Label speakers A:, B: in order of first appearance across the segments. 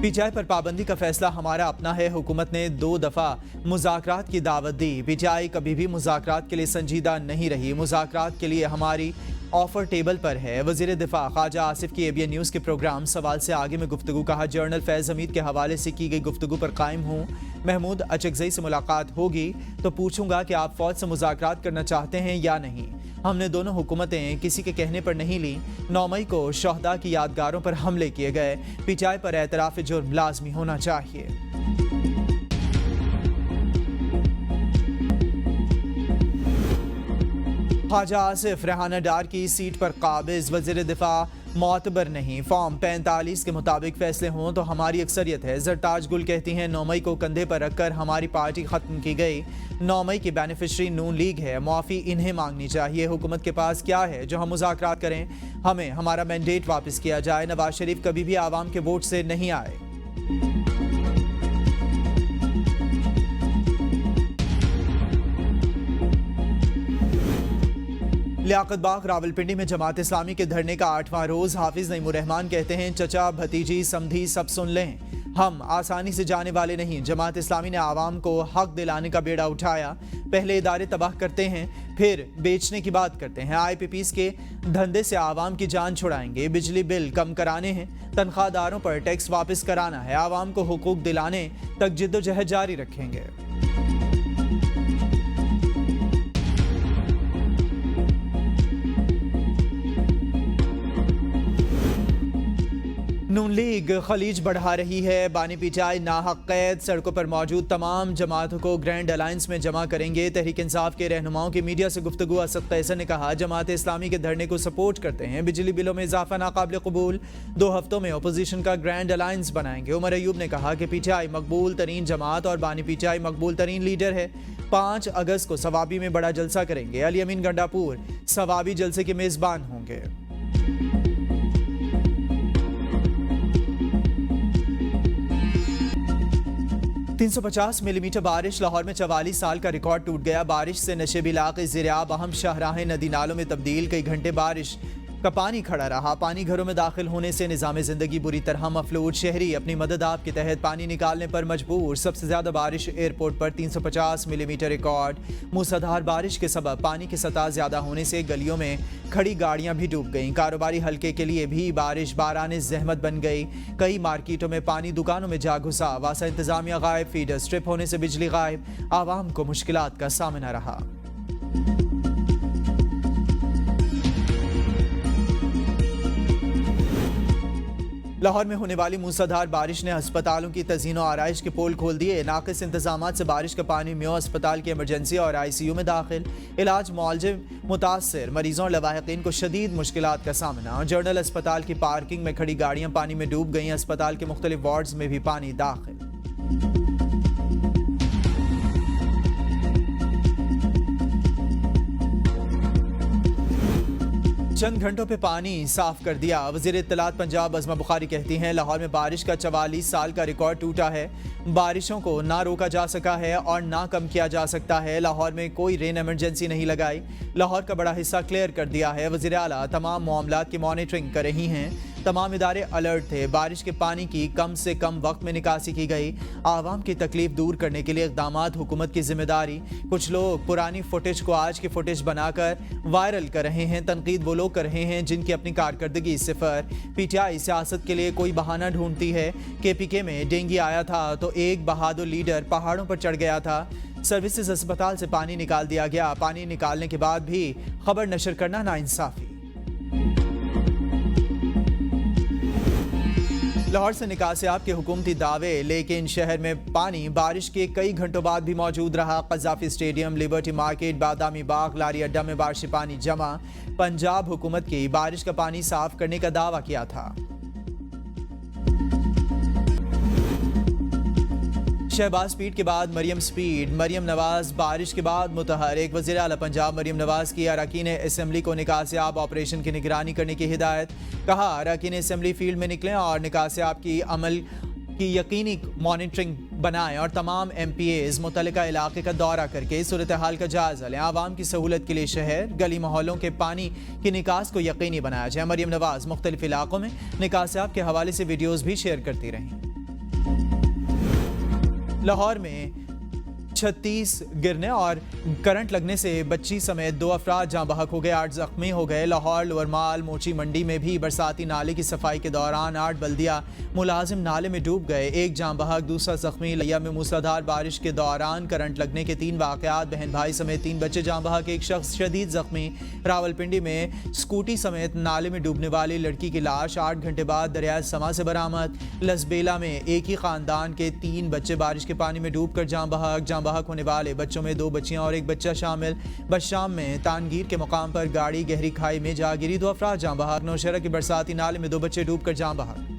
A: PTI पर पाबंदी का फैसला हमारा अपना है। हुकूमत ने 2 दफा मुज़ाकरात की दावत दी। पीटीआई कभी भी मुज़ाकरात के लिए संजीदा नहीं रही। मुज़ाकरात के लिए हमारी ऑफर टेबल पर है। वज़ीर दिफा ख्वाजा आसिफ की एबीएन न्यूज़ के प्रोग्राम सवाल से आगे में गुफ्तगू। कहा, जनरल फैज़ हमीद के हवाले से की गई गुफ्तगू पर कायम हूँ। महमूद अचकज़ई से मुलाकात होगी तो पूछूंगा कि आप फौज से मुज़ाकरात करना चाहते हैं या नहीं। हमने दोनों हुकूमतें किसी के कहने पर नहीं ली। 9 मई को शहदा की यादगारों पर हमले किए गए। पीटीआई पर एतराफ़ जुर्म लाजमी होना चाहिए। ख्वाजा आसिफ रेहाना डार की सीट पर काबिज। वज़ीर दिफा मोतबर नहीं। फॉर्म 45 के मुताबिक फैसले हों तो हमारी अक्सरियत है। जरताज गुल कहती हैं 9 मई को कंधे पर रखकर हमारी पार्टी ख़त्म की गई। 9 मई की बेनिफिशरी नून लीग है। मुआफ़ी इन्हें मांगनी चाहिए। हुकूमत के पास क्या है जो हम मुज़ाकरात करें? हमें हमारा मैंडेट वापस किया जाए। नवाज शरीफ कभी भी आवाम के वोट से नहीं आए। लियाकत बाग रावलपिंडी में जमात इस्लामी के धरने का 8वां रोज। हाफिज नईमुर्रहमान कहते हैं, चचा भतीजी समधी सब सुन लें, हम आसानी से जाने वाले नहीं। जमात इस्लामी ने आवाम को हक दिलाने का बेड़ा उठाया। पहले इदारे तबाह करते हैं, फिर बेचने की बात करते हैं। IPPs के धंधे से आवाम की जान छुड़ाएंगे। बिजली बिल कम कराने हैं, तनख्वाहदारों पर टैक्स वापस कराना है। आवाम को हुकूक दिलाने तक जिद्दोजहद जारी रखेंगे। नून लीग खलीज बढ़ा रही है। बानी पीटीआई नाहक कैद। सड़कों पर मौजूद तमाम जमातों को ग्रैंड अलायंस में जमा करेंगे। तहरीक इंसाफ के रहनुमाओं की मीडिया से गुफ्तगू। असद कैसर ने कहा, जमात इस्लामी के धरने को सपोर्ट करते हैं। बिजली बिलों में इजाफा नाकाबिल कबूल। 2 हफ्तों में अपोजिशन का ग्रैंड अलायंस बनाएंगे। उमर अयूब ने कहा कि पीटीआई मकबूल तरीन जमात और बानी पीटीआई मकबूल तरीन लीडर है। 5 अगस्त को सवाबी में बड़ा जलसा करेंगे। अली अमीन गंडापुर सवाबी जलसे के मेजबान होंगे। 350 मिलीमीटर बारिश। लाहौर में 44 साल का रिकॉर्ड टूट गया। बारिश से नशेबी इलाके ज़ेर-ए-आब अहम शाहराहें नदी नालों में तब्दील। कई घंटे बारिश का पानी खड़ा रहा। पानी घरों में दाखिल होने से निज़ाम ज़िंदगी बुरी तरह मफलूज। शहरी अपनी मदद आप के तहत पानी निकालने पर मजबूर। सबसे ज़्यादा बारिश एयरपोर्ट पर 350 मिलीमीटर रिकॉर्ड। मूसलाधार बारिश के सबब पानी की सतह ज़्यादा होने से गलियों में खड़ी गाड़ियां भी डूब गईं। कारोबारी हल्के के लिए भी बारिश बाराने ज़हमत बन गई। कई मार्केटों में पानी दुकानों में जा घुसा। वासा इंतजामिया गायब। फीडर स्ट्रिप होने से बिजली गायब। आवाम को मुश्किलात का सामना रहा। लाहौर में होने वाली मूसलाधार बारिश ने अस्पतालों की तज़ीन और आराइश के पोल खोल दिए। नाक़िस इंतजामात से बारिश का पानी म्यो अस्पताल की इमरजेंसी और ICU में दाखिल। इलाज मुआलजे मुतासर मरीजों और लवाहिकीन को शदीद मुश्किलात का सामना। जनरल अस्पताल की पार्किंग में खड़ी गाड़ियां पानी में डूब गईं। अस्पताल के मुख्तलिफ वार्ड्स में भी पानी दाखिल। चंद घंटों पे पानी साफ कर दिया। वज़ीर इत्तलात पंजाब अज़मा बुखारी कहती हैं, लाहौर में बारिश का 44 साल का रिकॉर्ड टूटा है। बारिशों को ना रोका जा सका है और ना कम किया जा सकता है। लाहौर में कोई रेन एमरजेंसी नहीं लगाई। लाहौर का बड़ा हिस्सा क्लियर कर दिया है। वज़ीर आला तमाम मामलात की मॉनिटरिंग कर रही हैं। तमाम इदारे अलर्ट थे। बारिश के पानी की कम से कम वक्त में निकासी की गई। आवाम की तकलीफ दूर करने के लिए इक़दामात हुकूमत की जिम्मेदारी। कुछ लोग पुरानी फुटेज को आज की फुटेज बनाकर वायरल कर रहे हैं। तनकीद वो लोग कर रहे हैं जिनकी अपनी कारकर्दगी सिफर। पीटीआई सियासत के लिए कोई बहाना ढूंढती है। KPK में डेंगू आया था तो एक बहादुर लीडर पहाड़ों पर चढ़ गया था। सर्विसेज अस्पताल से पानी निकाल दिया गया। पानी निकालने के बाद भी खबर नशर करना नाइंसाफी। लाहौर से निकासियाब के हुकूमती दावे, लेकिन शहर में पानी बारिश के कई घंटों बाद भी मौजूद रहा। कज़ाफ़ी stadium, liberty market, Badami Bagh, लारी अड्डा में बारिशी पानी जमा। पंजाब हुकूमत की बारिश का पानी साफ करने का दावा किया था। शहबाज स्पीड के बाद मरियम स्पीड। मरियम नवाज बारिश के बाद मुतहर्रिक। वज़ीर आला पंजाब मरियम नवाज की अरकान असम्बली को निकासियाब ऑपरेशन की निगरानी करने की हिदायत। कहा, अरकान असम्बली फील्ड में निकलें और निकासियाब की अमल की यकीनी मॉनिटरिंग बनाएं और तमाम MPAs मुतल्लिका इलाके का दौरा करके सूरत हाल का जायजा लें। आवाम की सहूलत के लिए शहर गली मोहल्लों के पानी की निकास को यकीनी बनाया जाए। मरियम नवाज मुख्तलिफ इलाकों में निकासियाब के हवाले से वीडियोज़ भी शेयर करती रहीं। लाहौर में 36 गिरने और करंट लगने से बच्ची समेत 2 अफराद जहां बहक हो गए, 8 जख्मी हो गए। लाहौर लोअरमाल मोची मंडी में भी बरसाती नाले की सफाई के दौरान 8 बल्दिया मुलाजिम नाले में डूब गए, 1 जहां बहक, दूसरा जख्मी। लिया में मूसलाधार बारिश के दौरान करंट लगने के 3 वाकयात, बहन भाई समेत 3 बच्चे जहां बहक, 1 शख्स शदीद जख्मी। रावलपिंडी में स्कूटी समेत नाले में डूबने वाली लड़की की लाश 8 घंटे बाद दरिया समा से बरामद। लसबेला में एक ही खानदान के 3 बच्चे बारिश के पानी में डूब कर जहां बहक होने वाले बच्चों में 2 बच्चियां और 1 बच्चा शामिल। बशाम में तानगीर के मुकाम पर गाड़ी गहरी खाई में जा गिरी, 2 अफराद जहां बहक। नौशहरा के बरसाती नाले में 2 बच्चे डूबकर जहां बहक।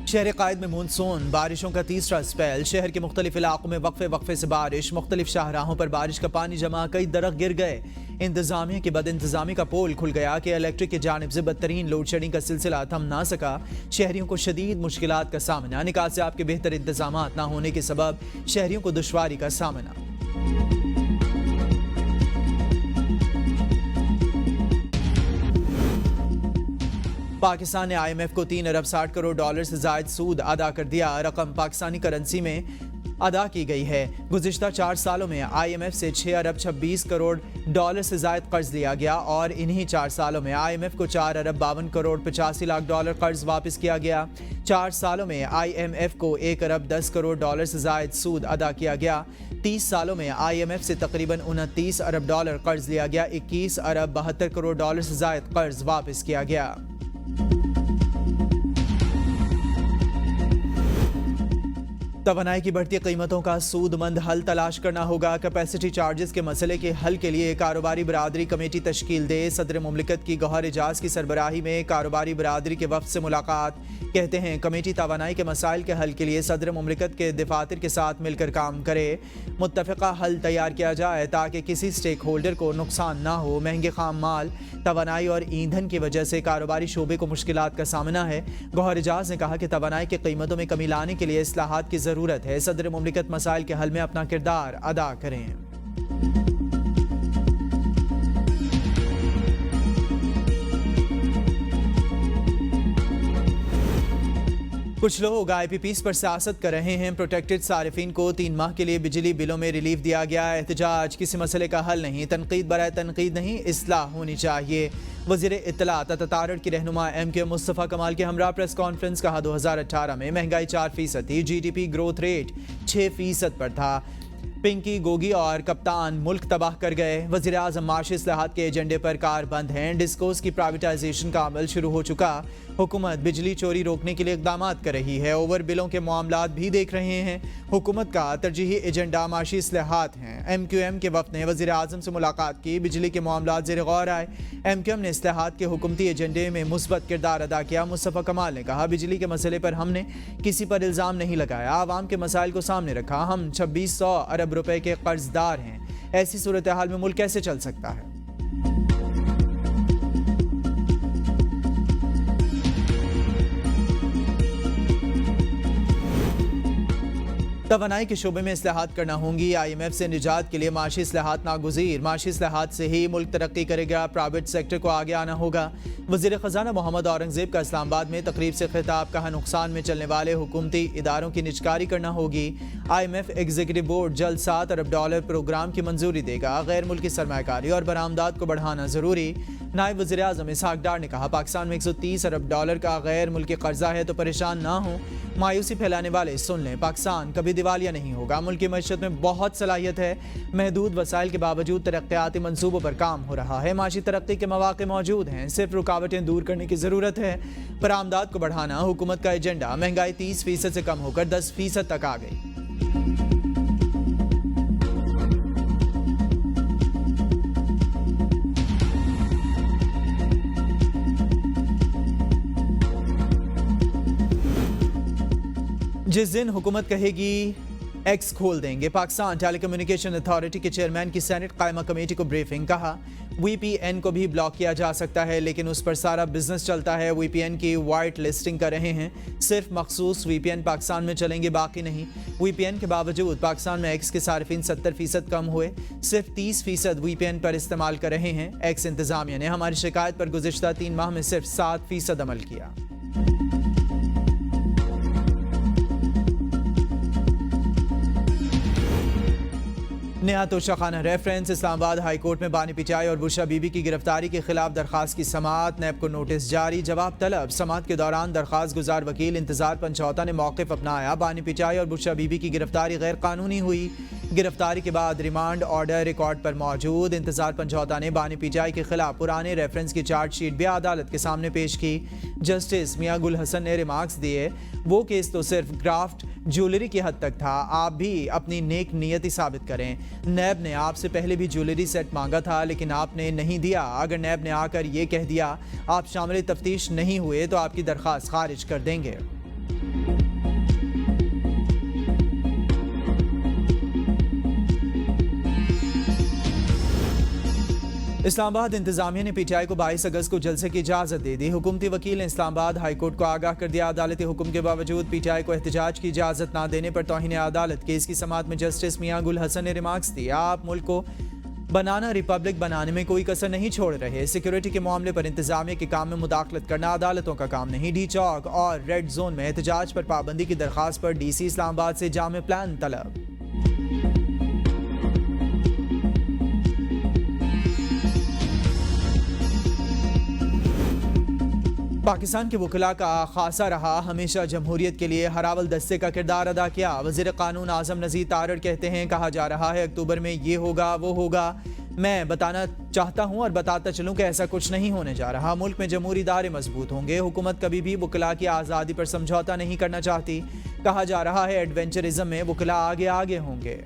A: शहर कायद में मानसून बारिशों का तीसरा स्पेल, शहर के मुख्तलिफ इलाकों में वक्फे से बारिश, मुख्तलिफ शाहराहों पर बारिश का पानी जमा, कई दरख्त गिर गए। इंतजामिया की बदइंतजामी का पोल खुल गया कि इलेक्ट्रिक की जानिब से बदतरीन लोड शेडिंग का सिलसिला थम ना सका। शहरियों को शदीद मुश्किलात का सामना, निकासियाब के बेहतर इंतजाम ना होने के सबब शहरियों को दुश्वारी का सामना। पाकिस्तान ने IMF को 3 अरब 60 करोड़ डॉलर से जायद सूद अदा कर दिया। रकम पाकिस्तानी करेंसी में अदा की गई है। गुज़िश्ता 4 सालों में IMF से 6 अरब 26 करोड़ डॉलर से जायद कर्ज लिया गया और इन्हीं 4 सालों में IMF को 4 अरब 52 करोड़ 85 लाख डॉलर कर्ज वापस किया गया। 4 सालों में IMF को 1 अरब 10 करोड़ डॉलर से जायद सूद अदा किया गया। 30 सालों में IMF से तकरीबन 29 अरब डॉलर कर्ज लिया गया। 21 अरब 72 करोड़ डॉलर से जायद कर्ज वापस किया गया। तवानाई की बढ़ती कीमतों का सूदमंद हल तलाश करना होगा। कैपेसिटी चार्जेस के मसले के हल के लिए कारोबारी बरादरी कमेटी तश्कील दे। सदर मुमलिकत की गौहर एजाज की सरबराही में कारोबारी बरादरी के वफ्द से मुलाकात। कहते हैं कमेटी तवानाई के मसाइल के हल के लिए सदर मुमलिकत के दफातर के साथ मिलकर काम करे। मुत्तफ़िका हल तैयार किया जाए ताकि किसी स्टेक होल्डर को नुकसान ना हो। महंगे खाम माल, तवानाई और ईंधन की वजह से कारोबारी शोबे को मुश्किलात का सामना है। गौहर एजाज ने कहा कि तवानाई की कीमतों में कमी लाने के लिए इस्लाहात की ज़रूरत है। सदर मुमलिकत मसाइल के हल में अपना किरदार अदा करें। कुछ लोग IPPs पर सियासत कर रहे हैं। प्रोटेक्टेड सारिफिन को 3 माह के लिए बिजली बिलों में रिलीफ दिया गया। एहतजाज किसी मसले का हल नहीं, तनकीद बराए तनकीद नहीं, इस्लाह होनी चाहिए। वज़ीर इत्तलात अतातारड़ की रहनुमा MK मुस्तफ़ा कमाल के हमरा प्रेस कॉन्फ्रेंस। कहा 2018 में महंगाई 4% थी, GDP ग्रोथ रेट 6% पर था। पिंकी गोगी और कप्तान मुल्क तबाह कर गए। वज़ीर आज़म माशी इस्लाहात के एजेंडे पर कार बंद हैं। डिस्कोस की प्राइवेटाइजेशन का अमल शुरू हो चुका। हुकूमत बिजली चोरी रोकने के लिए इक़दाम कर रही है। ओवर बिलों के मामलात भी देख रहे हैं। हुकूमत का तरजीही एजेंडा माशी इस्लाहात हैं। MQM के वफ़द ने वज़ीर आज़म से मुलाकात की। बिजली के मामलात ज़ेर गौर आए। MQM ने इस्लाहात के हुकूमती एजेंडे में मुस्बत किरदार अदा किया। मुस्तफ़ा कमाल ने कहा बिजली के मसले पर हमने किसी पर इल्ज़ाम नहीं लगाया, आवाम के मसाइल को सामने रखा। हम 2600 अरब रुपए के कर्जदार हैं। ऐसी सूरत हाल में मुल्क कैसे चल सकता है? तवानाई के शोबे में इस्लाहात करना होंगी। IMF से निजात के लिए माशी इस्लाहात नागुज़ीर। माशी इस्लाहात से ही मुल्क तरक्की करेगा। प्राइवेट सेक्टर को आगे आना होगा। वज़ीर ख़जाना मोहम्मद औरंगज़ेब का इस्लामाबाद में तकरीब से खिताब। कहा नुकसान में चलने वाले हुकूमती इदारों की निजकारी करना होगी। IMF एग्जीक्यूटिव बोर्ड जल्द 7 अरब डॉलर प्रोग्राम की मंजूरी देगा। गैर मुल्की सरमायाकारी और बरामदात को बढ़ाना ज़रूरी। नायब वज़ीर आज़म इसहाक डार ने कहा पाकिस्तान में 130 अरब डॉलर का गैर मुल्की कर्जा है तो परेशान ना हो। मायूसी फैलाने वाले सुन लें, पाकिस्तान कभी दिवालिया नहीं होगा। मुल्क की मईशत में बहुत सलाहियत है। महदूद वसाइल के बावजूद तरक्याती मंसूबों पर काम हो रहा है। माशी तरक्की के मौके मौजूद हैं, सिर्फ रुकावटें दूर करने की ज़रूरत है। बरामदात को बढ़ाना हुकूमत का एजेंडा। महंगाई 30% से कम होकर 10% तक आ गई। जिस दिन हुकूमत कहेगी एक्स खोल देंगे। पाकिस्तान टेलीकम्युनिकेशन अथॉरिटी के चेयरमैन की सेनेट कायमा कमेटी को ब्रीफिंग। कहा VPN को भी ब्लॉक किया जा सकता है, लेकिन उस पर सारा बिजनेस चलता है। VPN की वाइट लिस्टिंग कर रहे हैं। सिर्फ मखसूस VPN पाकिस्तान में चलेंगे, बाकी नहीं। VPN के बावजूद पाकिस्तान में एक्स के सार्फिन 70% कम हुए, सिर्फ 30% VPN पर इस्तेमाल कर रहे हैं। एक्स इंतजामिया ने हमारी शिकायत पर गुज़िश्ता 3 माह में सिर्फ 7% अमल किया। नया Toshakhana reference. Islamabad high court में बानी पिचाई और बुशरा बीबी की गिरफ्तारी के खिलाफ दरखास्त की समाअत। नैब को नोटिस जारी, जवाब तलब। समाअत के दौरान दरखास्त गुजार वकील इंतजार पंचौता ने मौक़िफ़ अपनाया। बानी पिचाई और बुशरा बीबी की गिरफ्तारी गैर कानूनी हुई। गिरफ्तारी के बाद रिमांड ऑर्डर रिकॉर्ड पर मौजूद। इंतजार पंचौता ने बानी पिचाई के खिलाफ पुराने रेफरेंस की चार्जशीट भी अदालत के सामने पेश की। जस्टिस मियां गुल हसन ने रिमार्क्स दिए, वो केस तो सिर्फ ग्राफ्ट ज्वेलरी की हद तक था, आप भी अपनी नेक नियति साबित करें। नैब ने आपसे पहले भी ज्वेलरी सेट मांगा था, लेकिन आपने नहीं दिया। अगर नैब ने आकर ये कह दिया आप शामिल तफ्तीश नहीं हुए तो आपकी दरख्वास्त खारिज कर देंगे। इस्लामाबाद इंतजामिया ने PTI को 22 अगस्त को जलसे की इजाज़त दे दी। हुकूमती वकील ने इस्लामाबाद हाई कोर्ट को आगाह कर दिया। अदालती हुक्म के बावजूद PTI को एहतजाज की इजाज़त ना देने पर तौहीन अदालत केस की समाअत में जस्टिस मियां गुल हसन ने रिमार्क्स दिया, आप मुल्क को बनाना रिपब्लिक बनाने में कोई कसर नहीं छोड़ रहे। सिक्योरिटी के मामले पर इंतजामिया के काम में मुदाखलत करना अदालतों का काम नहीं। डी चौक और रेड जोन में एहतजाज पर पाबंदी की दरख्वास्त पर DC इस्लामाबाद से जामे प्लान तलब। पाकिस्तान के वकला का खासा रहा, हमेशा जमहूरियत के लिए हरावल दस्ते का किरदार अदा किया। वज़ीर कानून आज़म नज़ीर तारड़ कहते हैं, कहा जा रहा है अक्टूबर में ये होगा वो होगा। मैं बताना चाहता हूं और बताता चलूं कि ऐसा कुछ नहीं होने जा रहा। मुल्क में जमहूरी इदारे मजबूत होंगे। हुकूमत कभी भी वकला की आज़ादी पर समझौता नहीं करना चाहती। कहा जा रहा है एडवेंचरिज्म में वकला आगे आगे होंगे।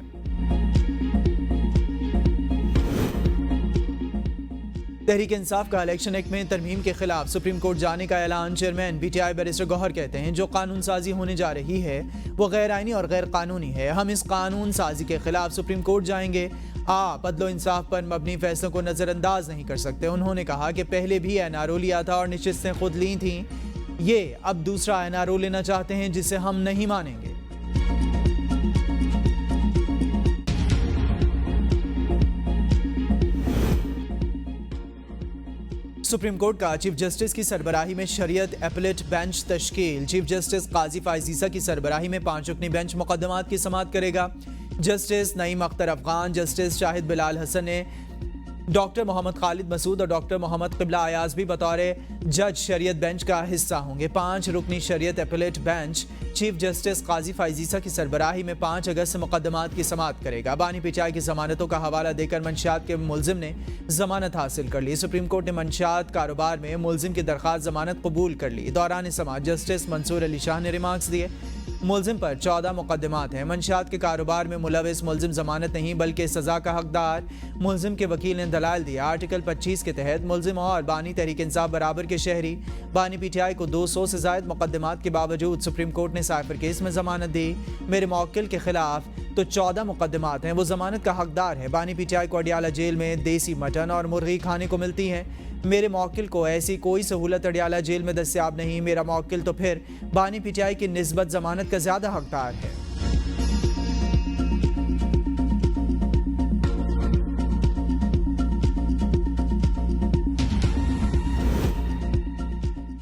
A: तहरीक इंसाफ का इलेक्शन एक्ट में तरमीम के खिलाफ सुप्रीम कोर्ट जाने का ऐलान। चेयरमैन PTI बैरिस्टर गौहर कहते हैं, जो कानून साजी होने जा रही है वो गैर आइनी और गैर कानूनी है। हम इस कानून साजी के खिलाफ सुप्रीम कोर्ट जाएंगे। आप अदलो इंसाफ पर मबनी फैसलों को नज़रअंदाज नहीं कर सकते। उन्होंने कहा कि पहले भी NRO लिया था और नशिस्तें खुद ली थी, ये अब दूसरा NRO लेना चाहते हैं जिसे हम नहीं मानेंगे। सुप्रीम कोर्ट का चीफ जस्टिस की सरबराही में शरीयत एपलेट बेंच तश्कील। चीफ जस्टिस काजी फायजीसा की सरबराही में 5 रुकनी बेंच मुकदमात की समाअत करेगा। जस्टिस नईम अख्तर अफगान, जस्टिस शाहिद बिलाल हसन ने डॉक्टर मोहम्मद खालिद मसूद और डॉक्टर मोहम्मद क़िबला अयाज भी बतौर जज शरीयत बेंच का हिस्सा होंगे। 5 रुकनी शरीयत एपलेट बेंच चीफ जस्टिस काजी फायजीसा की सरबराही में 5 अगस्त से मुकदमात की समाअत करेगा। बानी पिचाई की जमानतों का हवाला देकर मंशियात के मुलजिम ने जमानत हासिल कर ली। सुप्रीम कोर्ट ने मंशियात कारोबार में मुलजिम की दरख्वास्त जमानत कबूल कर ली। दौरान समाअत जस्टिस मंसूर अली शाह ने रिमार्क्स दिए, मुलजिम पर 14 मुकदमात हैं। मंशियात के कारोबार में मुलविस मुलजिम जमानत नहीं बल्कि सजा का हकदार। मुलजिम के वकील ने दलाल दिया, आर्टिकल 25 के तहत मुलजिम और बानी तहरीक इंसाफ बराबर के शहरी। बानी PTI को 200 से ज़ायद मुकदमात के बावजूद सुप्रीम कोर्ट ने साइफर केस में जमानत दी। मेरे मौक्किल के खिलाफ तो 14 मुकदमात हैं, वो जमानत का हकदार है। बानी PTI को अडियाला जेल में देसी मटन और मुर्गी खाने को मिलती है। मेरे मौक्किल को ऐसी कोई सहूलत अडियाला जेल में दस्तियाब नहीं। मेरा मौक्किल तो फिर बानी PTI की निस्बत जमानत का ज्यादा हकदार है।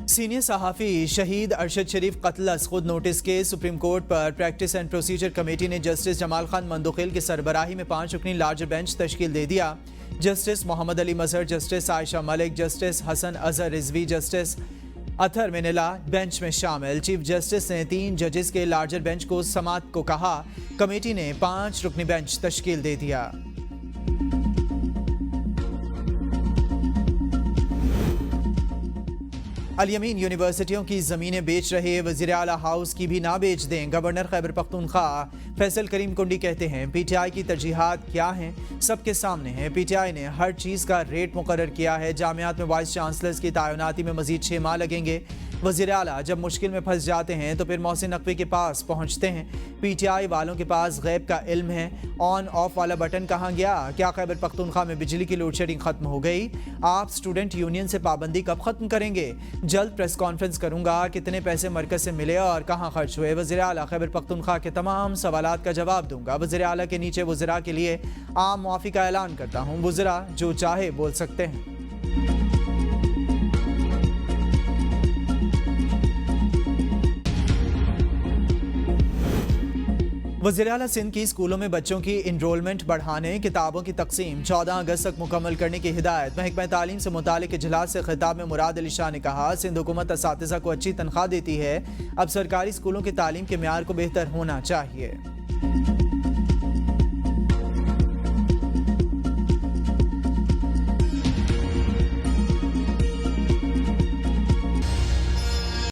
A: सीनियर सहाफ़ी शहीद अरशद शरीफ कत्ल खुद नोटिस के सुप्रीम कोर्ट पर प्रैक्टिस एंड प्रोसीजर कमेटी ने जस्टिस जमाल खान मंदोखिल की सरबराही में 5 रुकनी लार्जर बेंच तश्कील दे दिया। Justice Mohammad Ali Mazhar, justice Ayesha Malik, justice Hasan Azhar Rizvi, justice Athar Minallah bench में शामिल। चीफ जस्टिस ने 3 जजेस के लार्जर बेंच को समाअत को कहा। कमेटी ने 5 रुकनी बेंच तश्कील दे दिया। अल-यमीन यूनिवर्सिटियों की ज़मीनें बेच रहे वज़ीर आला हाउस की भी ना बेच दें। गवर्नर खैबर पख्तूनख्वा फैसल करीम कुंडी कहते हैं, PTI की तरजीहात क्या हैं सबके सामने हैं। PTI ने हर चीज़ का रेट मुकर्रर किया है। जामियात में वाइस चांसलर्स की तैनाती में मजीद 6 माह लगेंगे। वज़ीर आला जब मुश्किल में फंस जाते हैं तो फिर मोहसिन नकवी के पास पहुंचते हैं। पीटीआई वालों के पास गैब का इल्म है। ऑन ऑफ वाला बटन कहाँ गया? क्या खैबर पख्तूनख्वा में बिजली की लोड शेडिंग खत्म हो गई? आप स्टूडेंट यूनियन से पाबंदी कब खत्म करेंगे? जल्द प्रेस कॉन्फ्रेंस करूंगा। कितने पैसे मरकज से मिले और कहाँ खर्च हुए? वज़ीर आला खैबर पख्तूनख्वा के तमाम सवालात का जवाब दूंगा। वज़ीर आला के नीचे वज़रा के लिए आम मुआफ़ी का ऐलान करता हूँ। वज़रा जो चाहे बोल सकते हैं। वज़ीर आला सिंध की स्कूलों में बच्चों की इनरोलमेंट बढ़ाने, किताबों की तकसीम 14 अगस्त तक मुकम्मल करने की हिदायत। महकमा तालीम से मुतालिक इजलास से खिताब में मुराद अली शाह ने कहा, सिंध हुकूमत असातिज़ा को अच्छी तनख्वाह देती है, अब सरकारी स्कूलों की तालीम के मेयार को बेहतर होना चाहिए।